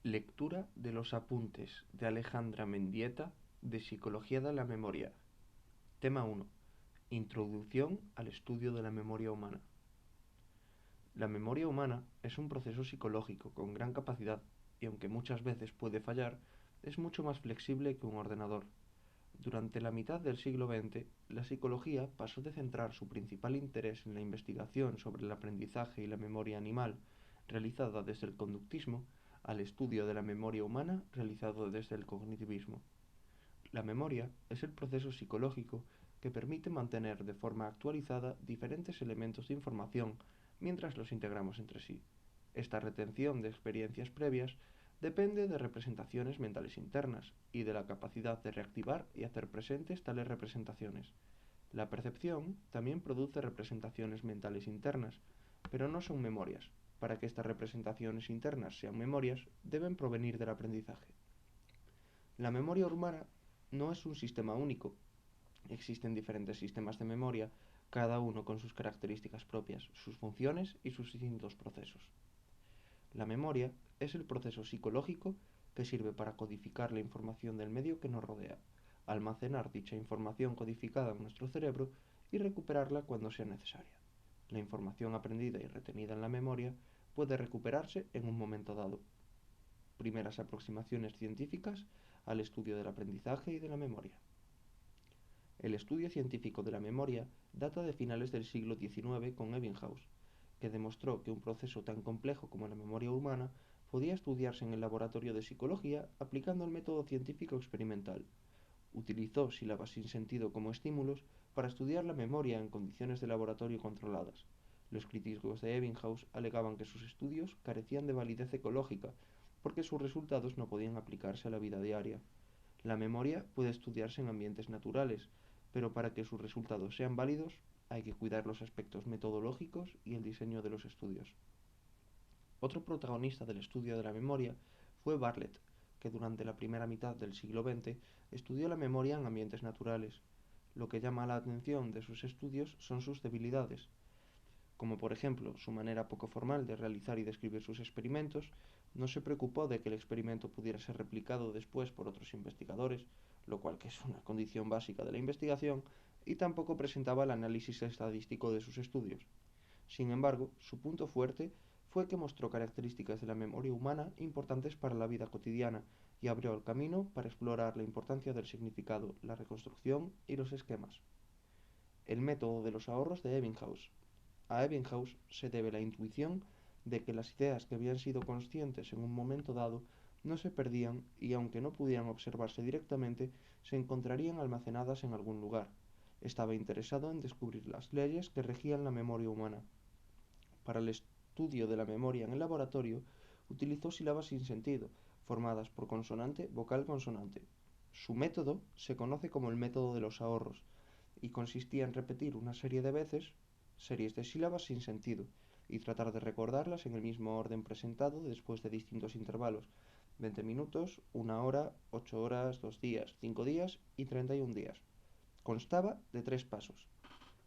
Lectura de los apuntes de Alejandra Mendieta de Psicología de la Memoria. Tema 1. Introducción al estudio de la memoria humana. La memoria humana es un proceso psicológico con gran capacidad y aunque muchas veces puede fallar, es mucho más flexible que un ordenador. Durante la mitad del siglo XX, la psicología pasó de centrar su principal interés en la investigación sobre el aprendizaje y la memoria animal, realizada desde el conductismo, al estudio de la memoria humana realizado desde el cognitivismo. La memoria es el proceso psicológico que permite mantener de forma actualizada diferentes elementos de información mientras los integramos entre sí. Esta retención de experiencias previas depende de representaciones mentales internas y de la capacidad de reactivar y hacer presentes tales representaciones. La percepción también produce representaciones mentales internas, pero no son memorias. Para que estas representaciones internas sean memorias, deben provenir del aprendizaje. La memoria humana no es un sistema único. Existen diferentes sistemas de memoria, cada uno con sus características propias, sus funciones y sus distintos procesos. La memoria es el proceso psicológico que sirve para codificar la información del medio que nos rodea, almacenar dicha información codificada en nuestro cerebro y recuperarla cuando sea necesaria. La información aprendida y retenida en la memoria puede recuperarse en un momento dado. Primeras aproximaciones científicas al estudio del aprendizaje y de la memoria. El estudio científico de la memoria data de finales del siglo XIX con Ebbinghaus, que demostró que un proceso tan complejo como la memoria humana podía estudiarse en el laboratorio de psicología aplicando el método científico experimental. Utilizó sílabas sin sentido como estímulos para estudiar la memoria en condiciones de laboratorio controladas. Los críticos de Ebbinghaus alegaban que sus estudios carecían de validez ecológica porque sus resultados no podían aplicarse a la vida diaria. La memoria puede estudiarse en ambientes naturales, pero para que sus resultados sean válidos hay que cuidar los aspectos metodológicos y el diseño de los estudios. Otro protagonista del estudio de la memoria fue Bartlett, que durante la primera mitad del siglo XX estudió la memoria en ambientes naturales. Lo que llama la atención de sus estudios son sus debilidades, como por ejemplo su manera poco formal de realizar y describir sus experimentos. No se preocupó de que el experimento pudiera ser replicado después por otros investigadores, lo cual que es una condición básica de la investigación, y tampoco presentaba el análisis estadístico de sus estudios. Sin embargo, su punto fuerte fue que mostró características de la memoria humana importantes para la vida cotidiana y abrió el camino para explorar la importancia del significado, la reconstrucción y los esquemas. El método de los ahorros de Ebbinghaus. A Ebbinghaus se debe la intuición de que las ideas que habían sido conscientes en un momento dado no se perdían y aunque no pudieran observarse directamente, se encontrarían almacenadas en algún lugar. Estaba interesado en descubrir las leyes que regían la memoria humana. Para el estudio de la memoria en el laboratorio, utilizó sílabas sin sentido, formadas por consonante, vocal, consonante. Su método se conoce como el método de los ahorros y consistía en repetir una serie de veces series de sílabas sin sentido y tratar de recordarlas en el mismo orden presentado después de distintos intervalos: 20 minutos, 1 hora, 8 horas, 2 días, 5 días y 31 días. Constaba de 3 pasos.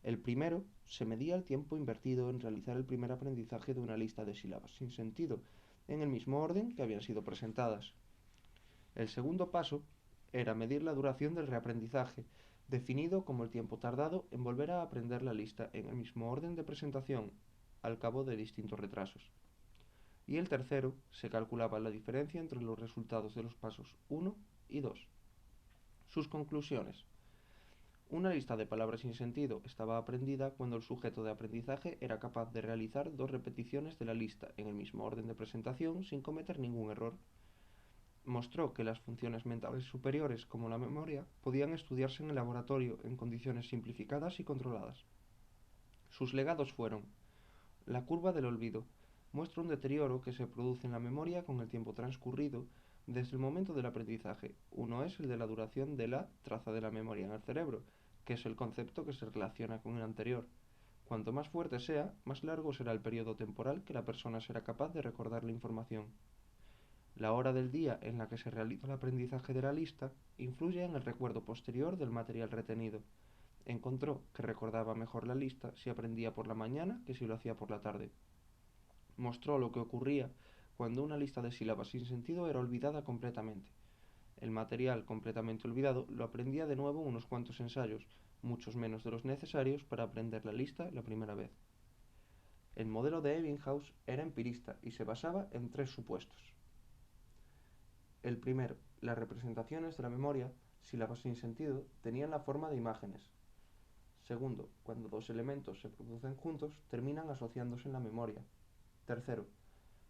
El primero se medía el tiempo invertido en realizar el primer aprendizaje de una lista de sílabas sin sentido, en el mismo orden que habían sido presentadas. El segundo paso era medir la duración del reaprendizaje, definido como el tiempo tardado en volver a aprender la lista en el mismo orden de presentación, al cabo de distintos retrasos. Y el tercero se calculaba la diferencia entre los resultados de los pasos 1 y 2. Sus conclusiones. Una lista de palabras sin sentido estaba aprendida cuando el sujeto de aprendizaje era capaz de realizar 2 repeticiones de la lista en el mismo orden de presentación sin cometer ningún error. Mostró que las funciones mentales superiores, como la memoria, podían estudiarse en el laboratorio en condiciones simplificadas y controladas. Sus legados fueron: la curva del olvido. Muestra un deterioro que se produce en la memoria con el tiempo transcurrido desde el momento del aprendizaje. Uno es el de la duración de la traza de la memoria en el cerebro, que es el concepto que se relaciona con el anterior. Cuanto más fuerte sea, más largo será el periodo temporal que la persona será capaz de recordar la información. La hora del día en la que se realiza el aprendizaje de la lista influye en el recuerdo posterior del material retenido. Encontró que recordaba mejor la lista si aprendía por la mañana que si lo hacía por la tarde. Mostró lo que ocurría cuando una lista de sílabas sin sentido era olvidada completamente. El material completamente olvidado lo aprendía de nuevo en unos cuantos ensayos, muchos menos de los necesarios para aprender la lista la primera vez. El modelo de Ebbinghaus era empirista y se basaba en 3 supuestos. El primero, las representaciones de la memoria, sílabas sin sentido, tenían la forma de imágenes. Segundo, cuando dos elementos se producen juntos, terminan asociándose en la memoria. Tercero,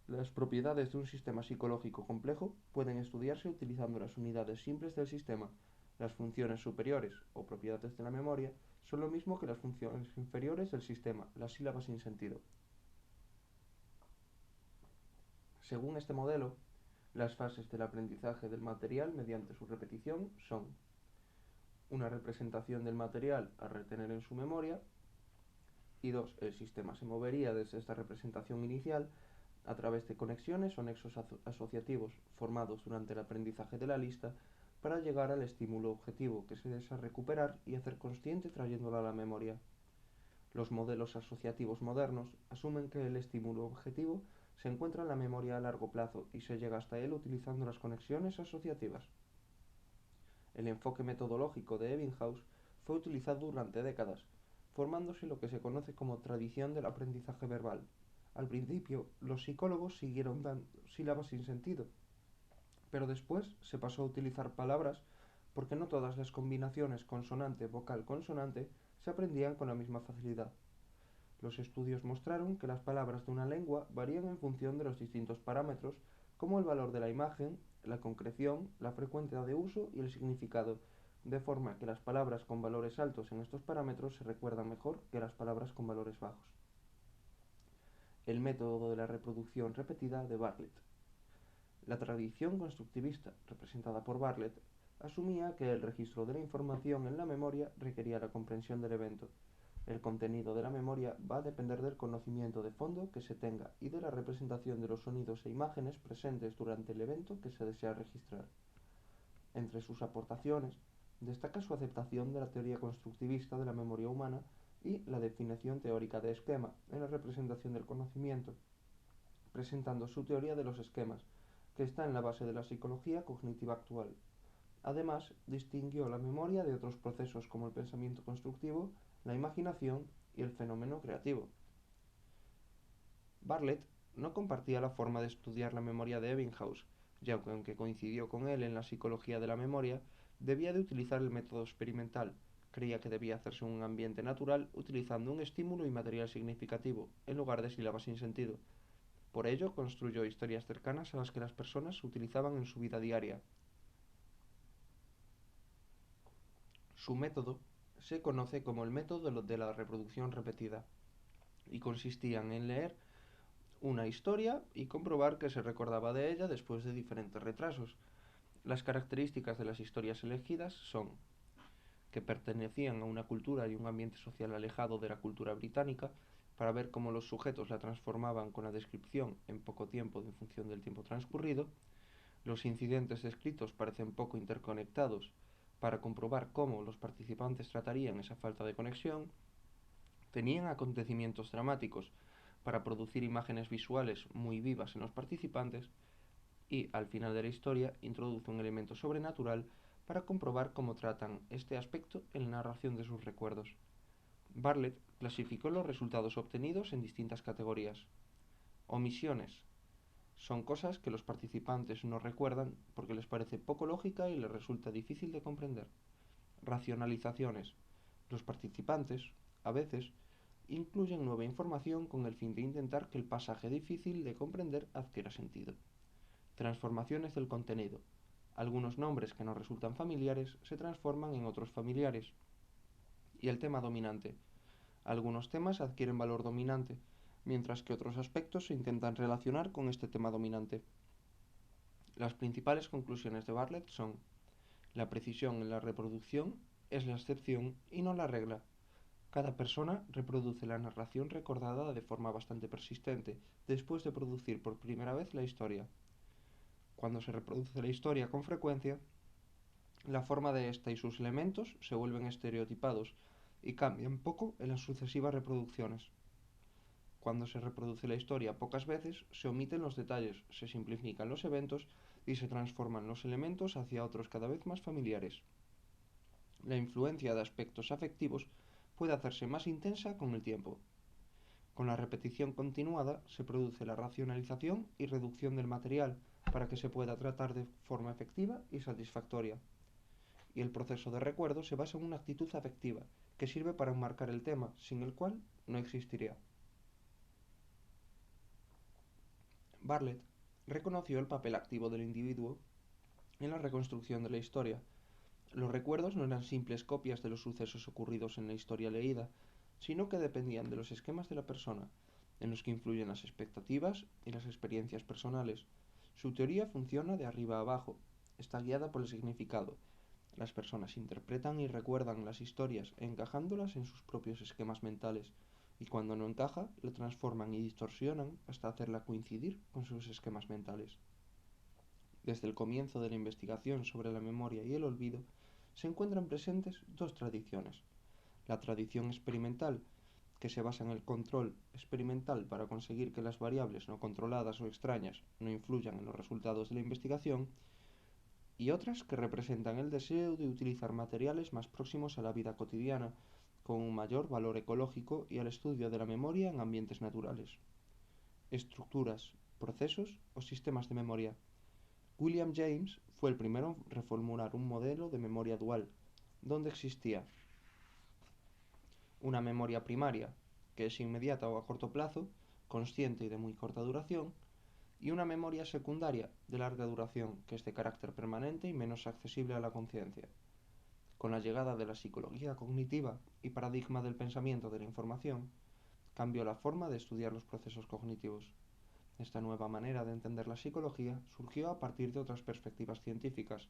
las propiedades de un sistema psicológico complejo pueden estudiarse utilizando las unidades simples del sistema. Las funciones superiores, o propiedades de la memoria, son lo mismo que las funciones inferiores del sistema, las sílabas sin sentido. Según este modelo, las fases del aprendizaje del material mediante su repetición son una representación del material a retener en su memoria y dos, el sistema se movería desde esta representación inicial a través de conexiones o nexos asociativos formados durante el aprendizaje de la lista para llegar al estímulo objetivo que se desea recuperar y hacer consciente trayéndolo a la memoria. Los modelos asociativos modernos asumen que el estímulo objetivo se encuentra en la memoria a largo plazo y se llega hasta él utilizando las conexiones asociativas. El enfoque metodológico de Ebbinghaus fue utilizado durante décadas, formándose lo que se conoce como tradición del aprendizaje verbal. Al principio, los psicólogos siguieron dando sílabas sin sentido, pero después se pasó a utilizar palabras porque no todas las combinaciones consonante-vocal-consonante se aprendían con la misma facilidad. Los estudios mostraron que las palabras de una lengua varían en función de los distintos parámetros, como el valor de la imagen, la concreción, la frecuencia de uso y el significado, de forma que las palabras con valores altos en estos parámetros se recuerdan mejor que las palabras con valores bajos. El método de la reproducción repetida de Bartlett. La tradición constructivista, representada por Bartlett, asumía que el registro de la información en la memoria requería la comprensión del evento. El contenido de la memoria va a depender del conocimiento de fondo que se tenga y de la representación de los sonidos e imágenes presentes durante el evento que se desea registrar. Entre sus aportaciones, destaca su aceptación de la teoría constructivista de la memoria humana y la definición teórica de esquema en la representación del conocimiento, presentando su teoría de los esquemas, que está en la base de la psicología cognitiva actual. Además, distinguió la memoria de otros procesos como el pensamiento constructivo, la imaginación y el fenómeno creativo. Bartlett no compartía la forma de estudiar la memoria de Ebbinghaus, ya que aunque coincidió con él en la psicología de la memoria, debía de utilizar el método experimental. Creía que debía hacerse en un ambiente natural utilizando un estímulo y material significativo, en lugar de sílabas sin sentido. Por ello, construyó historias cercanas a las que las personas utilizaban en su vida diaria. Su método se conoce como el método de la reproducción repetida y consistía en leer una historia y comprobar que se recordaba de ella después de diferentes retrasos. Las características de las historias elegidas son que pertenecían a una cultura y un ambiente social alejado de la cultura británica, para ver cómo los sujetos la transformaban con la descripción en poco tiempo en función del tiempo transcurrido. Los incidentes descritos parecen poco interconectados, para comprobar cómo los participantes tratarían esa falta de conexión. Tenían acontecimientos dramáticos para producir imágenes visuales muy vivas en los participantes y, al final de la historia, introduce un elemento sobrenatural para comprobar cómo tratan este aspecto en la narración de sus recuerdos. Bartlett clasificó los resultados obtenidos en distintas categorías. Omisiones. Son cosas que los participantes no recuerdan porque les parece poco lógica y les resulta difícil de comprender. Racionalizaciones. Los participantes, a veces, incluyen nueva información con el fin de intentar que el pasaje difícil de comprender adquiera sentido. Transformaciones del contenido. Algunos nombres que nos resultan familiares se transforman en otros familiares. Y el tema dominante. Algunos temas adquieren valor dominante, mientras que otros aspectos se intentan relacionar con este tema dominante. Las principales conclusiones de Bartlett son: la precisión en la reproducción es la excepción y no la regla. Cada persona reproduce la narración recordada de forma bastante persistente después de producir por primera vez la historia. Cuando se reproduce la historia con frecuencia, la forma de ésta y sus elementos se vuelven estereotipados y cambian poco en las sucesivas reproducciones. Cuando se reproduce la historia pocas veces, se omiten los detalles, se simplifican los eventos y se transforman los elementos hacia otros cada vez más familiares. La influencia de aspectos afectivos puede hacerse más intensa con el tiempo. Con la repetición continuada se produce la racionalización y reducción del material para que se pueda tratar de forma efectiva y satisfactoria. Y el proceso de recuerdo se basa en una actitud afectiva que sirve para enmarcar el tema, sin el cual no existiría. Bartlett reconoció el papel activo del individuo en la reconstrucción de la historia. Los recuerdos no eran simples copias de los sucesos ocurridos en la historia leída, sino que dependían de los esquemas de la persona, en los que influyen las expectativas y las experiencias personales. Su teoría funciona de arriba a abajo, está guiada por el significado. Las personas interpretan y recuerdan las historias encajándolas en sus propios esquemas mentales, y cuando no encaja, la transforman y distorsionan hasta hacerla coincidir con sus esquemas mentales. Desde el comienzo de la investigación sobre la memoria y el olvido, se encuentran presentes dos tradiciones. La tradición experimental, que se basa en el control experimental para conseguir que las variables no controladas o extrañas no influyan en los resultados de la investigación, y otras que representan el deseo de utilizar materiales más próximos a la vida cotidiana, con un mayor valor ecológico y al estudio de la memoria en ambientes naturales. Estructuras, procesos o sistemas de memoria. William James fue el primero en reformular un modelo de memoria dual, donde existía una memoria primaria, que es inmediata o a corto plazo, consciente y de muy corta duración, y una memoria secundaria de larga duración, que es de carácter permanente y menos accesible a la conciencia. Con la llegada de la psicología cognitiva y paradigma del pensamiento de la información, cambió la forma de estudiar los procesos cognitivos. Esta nueva manera de entender la psicología surgió a partir de otras perspectivas científicas: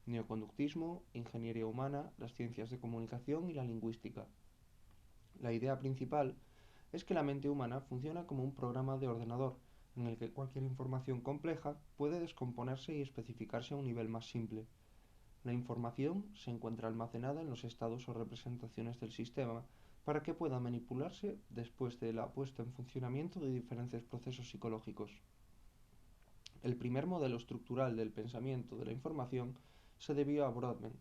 neoconductismo, ingeniería humana, las ciencias de comunicación y la lingüística. La idea principal es que la mente humana funciona como un programa de ordenador, en el que cualquier información compleja puede descomponerse y especificarse a un nivel más simple. La información se encuentra almacenada en los estados o representaciones del sistema para que pueda manipularse después de la puesta en funcionamiento de diferentes procesos psicológicos. El primer modelo estructural del pensamiento de la información se debió a Brodmann,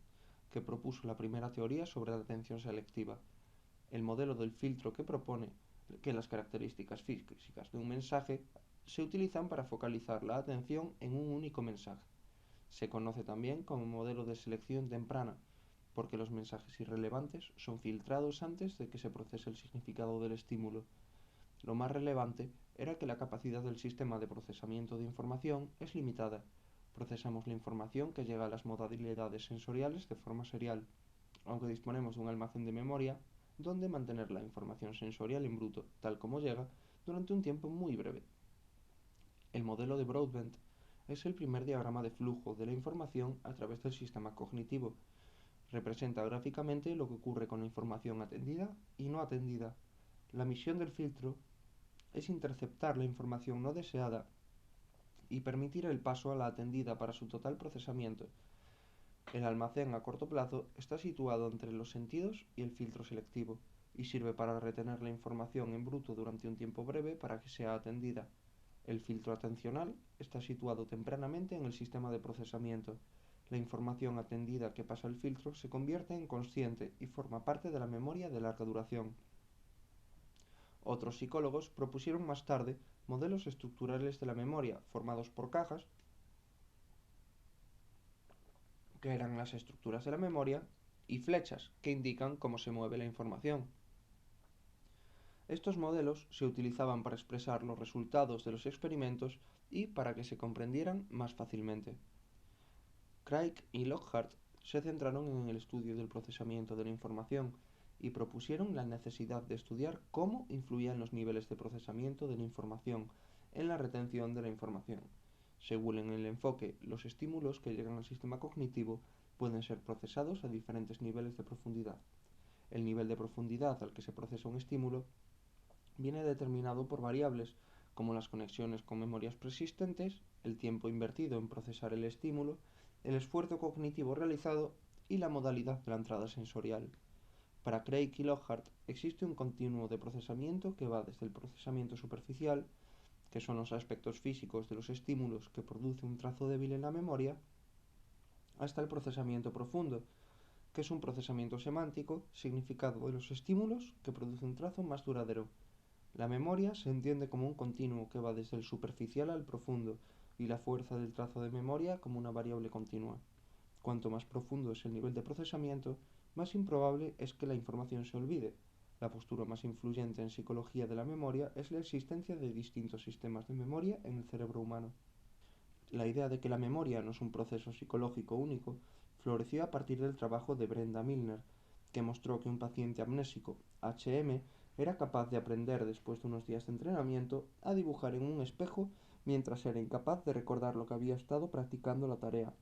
que propuso la primera teoría sobre la atención selectiva. El modelo del filtro que propone que las características físicas de un mensaje se utilizan para focalizar la atención en un único mensaje. Se conoce también como modelo de selección temprana, porque los mensajes irrelevantes son filtrados antes de que se procese el significado del estímulo. Lo más relevante era que la capacidad del sistema de procesamiento de información es limitada. Procesamos la información que llega a las modalidades sensoriales de forma serial, aunque disponemos de un almacén de memoria donde mantener la información sensorial en bruto, tal como llega, durante un tiempo muy breve. El modelo de Broadbent es el primer diagrama de flujo de la información a través del sistema cognitivo. Representa gráficamente lo que ocurre con la información atendida y no atendida. La misión del filtro es interceptar la información no deseada y permitir el paso a la atendida para su total procesamiento. El almacén a corto plazo está situado entre los sentidos y el filtro selectivo, y sirve para retener la información en bruto durante un tiempo breve para que sea atendida. El filtro atencional está situado tempranamente en el sistema de procesamiento. La información atendida que pasa el filtro se convierte en consciente y forma parte de la memoria de larga duración. Otros psicólogos propusieron más tarde modelos estructurales de la memoria, formados por cajas, que eran las estructuras de la memoria, y flechas, que indican cómo se mueve la información. Estos modelos se utilizaban para expresar los resultados de los experimentos y para que se comprendieran más fácilmente. Craig y Lockhart se centraron en el estudio del procesamiento de la información y propusieron la necesidad de estudiar cómo influían los niveles de procesamiento de la información en la retención de la información. Según el enfoque, los estímulos que llegan al sistema cognitivo pueden ser procesados a diferentes niveles de profundidad. El nivel de profundidad al que se procesa un estímulo viene determinado por variables como las conexiones con memorias persistentes, el tiempo invertido en procesar el estímulo, el esfuerzo cognitivo realizado y la modalidad de la entrada sensorial. Para Craig y Lockhart existe un continuo de procesamiento que va desde el procesamiento superficial, que son los aspectos físicos de los estímulos que produce un trazo débil en la memoria, hasta el procesamiento profundo, que es un procesamiento semántico, significado de los estímulos que produce un trazo más duradero. La memoria se entiende como un continuo que va desde el superficial al profundo, y la fuerza del trazo de memoria como una variable continua. Cuanto más profundo es el nivel de procesamiento, más improbable es que la información se olvide. La postura más influyente en psicología de la memoria es la existencia de distintos sistemas de memoria en el cerebro humano. La idea de que la memoria no es un proceso psicológico único floreció a partir del trabajo de Brenda Milner, que mostró que un paciente amnésico, HM, era capaz de aprender después de unos días de entrenamiento a dibujar en un espejo mientras era incapaz de recordar lo que había estado practicando la tarea.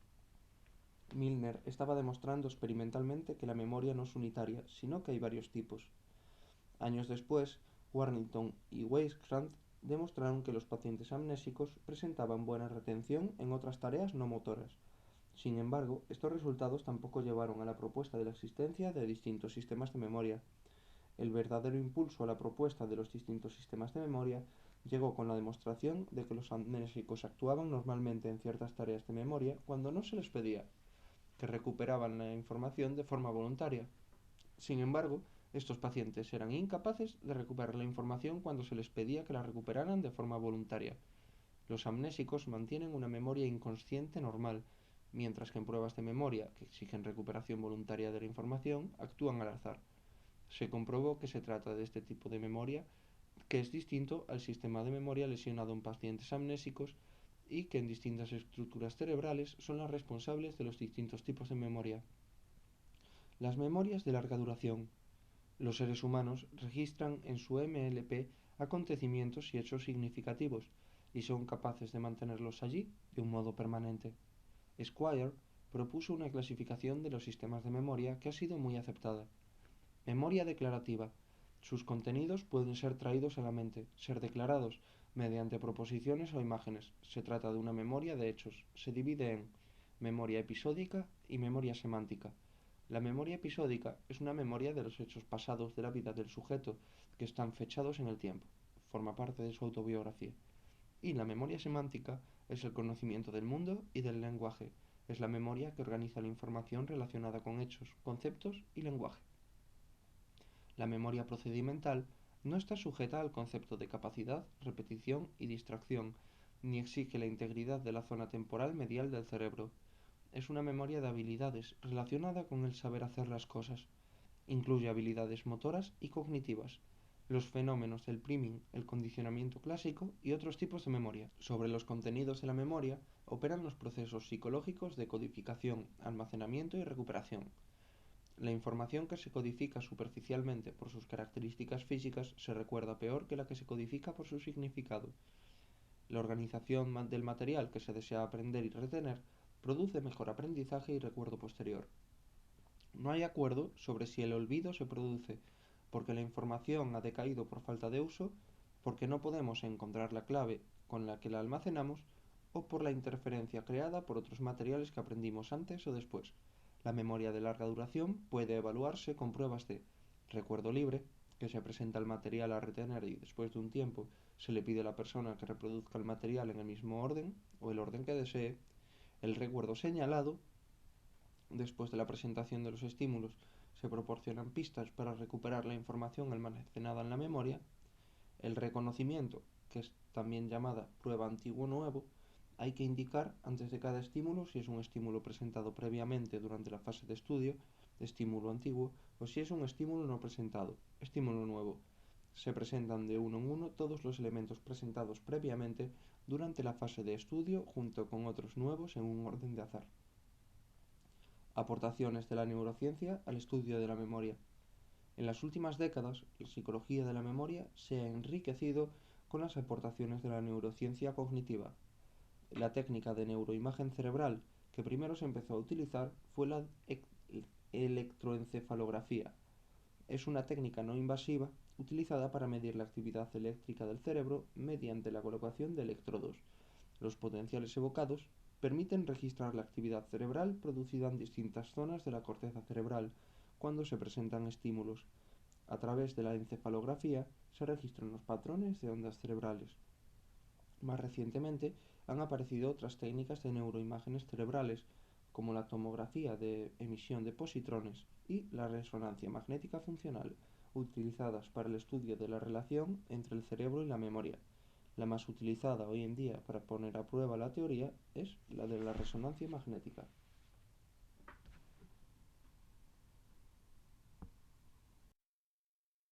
Milner estaba demostrando experimentalmente que la memoria no es unitaria, sino que hay varios tipos. Años después, Warrington y Weiskrantz demostraron que los pacientes amnésicos presentaban buena retención en otras tareas no motoras. Sin embargo, estos resultados tampoco llevaron a la propuesta de la existencia de distintos sistemas de memoria. El verdadero impulso a la propuesta de los distintos sistemas de memoria llegó con la demostración de que los amnésicos actuaban normalmente en ciertas tareas de memoria cuando no se les pedía, que recuperaban la información de forma voluntaria. Sin embargo, estos pacientes eran incapaces de recuperar la información cuando se les pedía que la recuperaran de forma voluntaria. Los amnésicos mantienen una memoria inconsciente normal, mientras que en pruebas de memoria, que exigen recuperación voluntaria de la información, actúan al azar. Se comprobó que se trata de este tipo de memoria, que es distinto al sistema de memoria lesionado en pacientes amnésicos y que en distintas estructuras cerebrales son las responsables de los distintos tipos de memoria. Las memorias de larga duración. Los seres humanos registran en su MLP acontecimientos y hechos significativos y son capaces de mantenerlos allí de un modo permanente. Squire propuso una clasificación de los sistemas de memoria que ha sido muy aceptada. Memoria declarativa. Sus contenidos pueden ser traídos a la mente, ser declarados mediante proposiciones o imágenes. Se trata de una memoria de hechos. Se divide en memoria episódica y memoria semántica. La memoria episódica es una memoria de los hechos pasados de la vida del sujeto que están fechados en el tiempo. Forma parte de su autobiografía. Y la memoria semántica es el conocimiento del mundo y del lenguaje. Es la memoria que organiza la información relacionada con hechos, conceptos y lenguaje. La memoria procedimental no está sujeta al concepto de capacidad, repetición y distracción, ni exige la integridad de la zona temporal medial del cerebro. Es una memoria de habilidades relacionada con el saber hacer las cosas. Incluye habilidades motoras y cognitivas, los fenómenos del priming, el condicionamiento clásico y otros tipos de memoria. Sobre los contenidos de la memoria operan los procesos psicológicos de codificación, almacenamiento y recuperación. La información que se codifica superficialmente por sus características físicas se recuerda peor que la que se codifica por su significado. La organización del material que se desea aprender y retener produce mejor aprendizaje y recuerdo posterior. No hay acuerdo sobre si el olvido se produce porque la información ha decaído por falta de uso, porque no podemos encontrar la clave con la que la almacenamos o por la interferencia creada por otros materiales que aprendimos antes o después. La memoria de larga duración puede evaluarse con pruebas de recuerdo libre, que se presenta el material a retener y después de un tiempo se le pide a la persona que reproduzca el material en el mismo orden o el orden que desee, el recuerdo señalado. Después de la presentación de los estímulos, se proporcionan pistas para recuperar la información almacenada en la memoria. El reconocimiento, que es también llamada prueba antiguo-nuevo, hay que indicar antes de cada estímulo si es un estímulo presentado previamente durante la fase de estudio, estímulo antiguo, o si es un estímulo no presentado, estímulo nuevo. Se presentan de uno en uno todos los elementos presentados previamente durante la fase de estudio junto con otros nuevos en un orden de azar. Aportaciones de la neurociencia al estudio de la memoria. En las últimas décadas, la psicología de la memoria se ha enriquecido con las aportaciones de la neurociencia cognitiva. La técnica de neuroimagen cerebral que primero se empezó a utilizar fue la electroencefalografía. Es una técnica no invasiva utilizada para medir la actividad eléctrica del cerebro mediante la colocación de electrodos. Los potenciales evocados permiten registrar la actividad cerebral producida en distintas zonas de la corteza cerebral, cuando se presentan estímulos. A través de la encefalografía se registran los patrones de ondas cerebrales. Más recientemente han aparecido otras técnicas de neuroimágenes cerebrales, como la tomografía de emisión de positrones y la resonancia magnética funcional, utilizadas para el estudio de la relación entre el cerebro y la memoria. La más utilizada hoy en día para poner a prueba la teoría es la de la resonancia magnética.